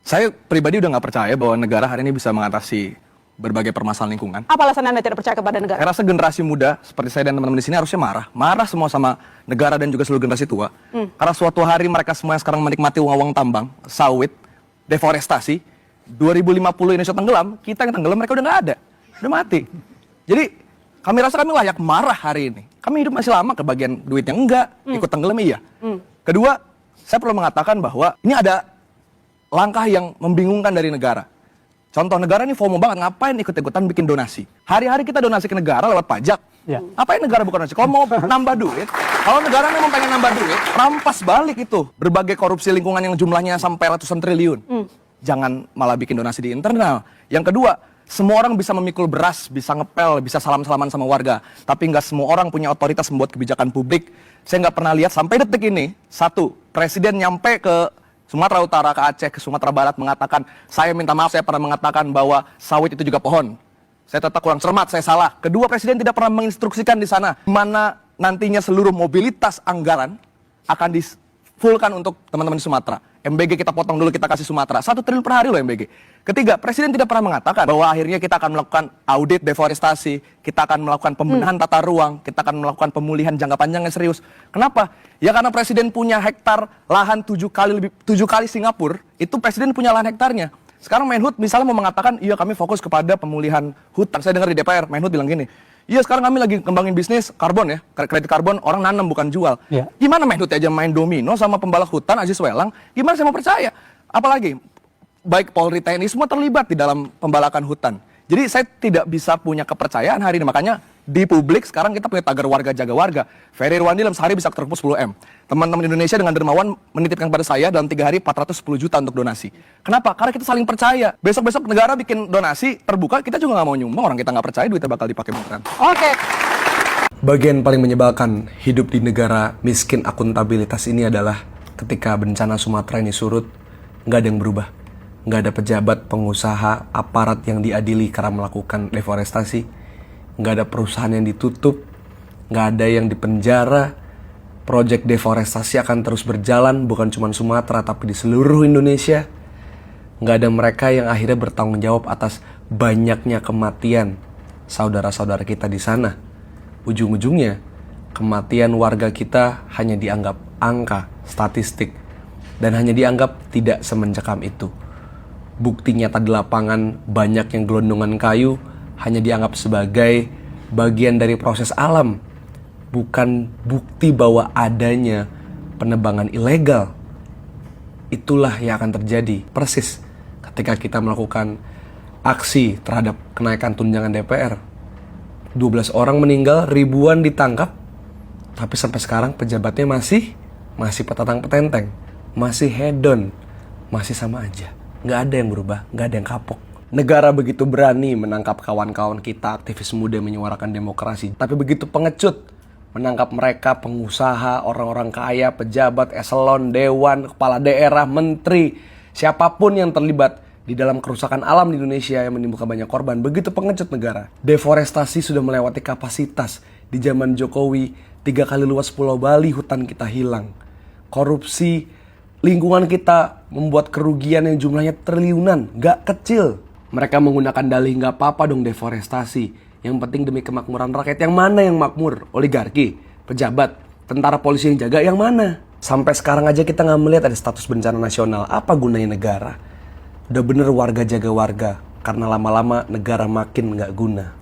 Saya pribadi udah nggak percaya bahwa negara hari ini bisa mengatasi berbagai permasalahan lingkungan. Apa alasan Anda tidak percaya kepada negara? Saya rasa generasi muda seperti saya dan teman-teman di sini harusnya marah semua sama negara dan juga seluruh generasi tua. Karena suatu hari mereka semua yang sekarang menikmati uang-uang tambang, sawit, deforestasi, 2050 Indonesia tenggelam, kita yang tenggelam mereka udah nggak ada, udah mati. Jadi kami rasa kami layak marah hari ini. Kami hidup masih lama, kebagian duitnya enggak, ikut tenggelam iya. Kedua, saya perlu mengatakan bahwa ini ada langkah yang membingungkan dari negara. Contoh, negara ini FOMO banget, ngapain ikut-ikutan bikin donasi? Hari-hari kita donasi ke negara lewat pajak. Ya. Ngapain negara bukan donasi? Kalau mau nambah duit, kalau negara memang pengen nambah duit, rampas balik itu. Berbagai korupsi lingkungan yang jumlahnya sampai ratusan triliun. Jangan malah bikin donasi di internal. Yang kedua, semua orang bisa memikul beras, bisa ngepel, bisa salam-salaman sama warga. Tapi nggak semua orang punya otoritas membuat kebijakan publik. Saya nggak pernah lihat sampai detik ini, satu, presiden nyampe ke Sumatera Utara, ke Aceh, ke Sumatera Barat mengatakan, saya minta maaf, saya pernah mengatakan bahwa sawit itu juga pohon. Saya tetap kurang cermat, saya salah. Kedua, presiden tidak pernah menginstruksikan di sana mana nantinya seluruh mobilitas anggaran akan di-fullkan untuk teman-teman di Sumatera. MBG kita potong dulu, kita kasih Sumatera. 1 triliun per hari loh MBG. Ketiga, presiden tidak pernah mengatakan bahwa akhirnya kita akan melakukan audit deforestasi, kita akan melakukan pembenahan tata ruang, kita akan melakukan pemulihan jangka panjang yang serius. Kenapa? Ya karena presiden punya hektar lahan 7 kali Singapura, itu presiden punya lahan hektarnya. Sekarang Menhut misalnya mau mengatakan, iya kami fokus kepada pemulihan hutan. Saya dengar di DPR, Menhut bilang gini, iya sekarang kami lagi kembangin bisnis karbon ya, kredit karbon orang nanam bukan jual. Ya. Gimana Menhut aja main domino sama pembalak hutan Aziz Welang, gimana saya mau percaya? Apalagi, baik Polri, TNI semua terlibat di dalam pembalakan hutan. Jadi saya tidak bisa punya kepercayaan hari ini, makanya di publik sekarang kita punya tagar warga jaga warga. Ferry Irwandi dalam sehari bisa terkumpul 10 M. Teman-teman Indonesia dengan dermawan menitipkan kepada saya dalam 3 hari 410 juta untuk donasi. Kenapa? Karena kita saling percaya. Besok-besok negara bikin donasi terbuka, kita juga nggak mau nyumbang, orang kita nggak percaya duitnya bakal dipakai beneran. Oke. Bagian paling menyebalkan hidup di negara miskin akuntabilitas ini adalah ketika bencana Sumatera ini surut, nggak ada yang berubah. Nggak ada pejabat, pengusaha, aparat yang diadili karena melakukan deforestasi. Nggak ada perusahaan yang ditutup, nggak ada yang dipenjara. Proyek deforestasi akan terus berjalan, bukan cuma Sumatera, tapi di seluruh Indonesia. Nggak ada mereka yang akhirnya bertanggung jawab atas banyaknya kematian saudara-saudara kita di sana. Ujung-ujungnya, kematian warga kita hanya dianggap angka, statistik, dan hanya dianggap tidak semencekam itu. Bukti nyata di lapangan, banyak yang gelondongan kayu hanya dianggap sebagai bagian dari proses alam, bukan bukti bahwa adanya penebangan ilegal. Itulah yang akan terjadi persis ketika kita melakukan aksi terhadap kenaikan tunjangan DPR. 12 orang meninggal, ribuan ditangkap, tapi sampai sekarang pejabatnya masih petatang petenteng, masih hedon, masih sama aja. Nggak ada yang berubah, nggak ada yang kapok. Negara begitu berani menangkap kawan-kawan kita, aktivis muda yang menyuarakan demokrasi. Tapi begitu pengecut menangkap mereka, pengusaha, orang-orang kaya, pejabat, eselon, dewan, kepala daerah, menteri, siapapun yang terlibat di dalam kerusakan alam di Indonesia yang menimbulkan banyak korban. Begitu pengecut negara. Deforestasi sudah melewati kapasitas. Di zaman Jokowi, 3 kali luas Pulau Bali hutan kita hilang. Korupsi lingkungan kita membuat kerugian yang jumlahnya triliunan, gak kecil. Mereka menggunakan dalih gak apa-apa dong deforestasi. Yang penting demi kemakmuran rakyat. Yang mana yang makmur? Oligarki, pejabat, tentara polisi yang jaga, yang mana? Sampai sekarang aja kita gak melihat ada status bencana nasional. Apa gunanya negara? Udah bener warga jaga warga, karena lama-lama negara makin gak guna.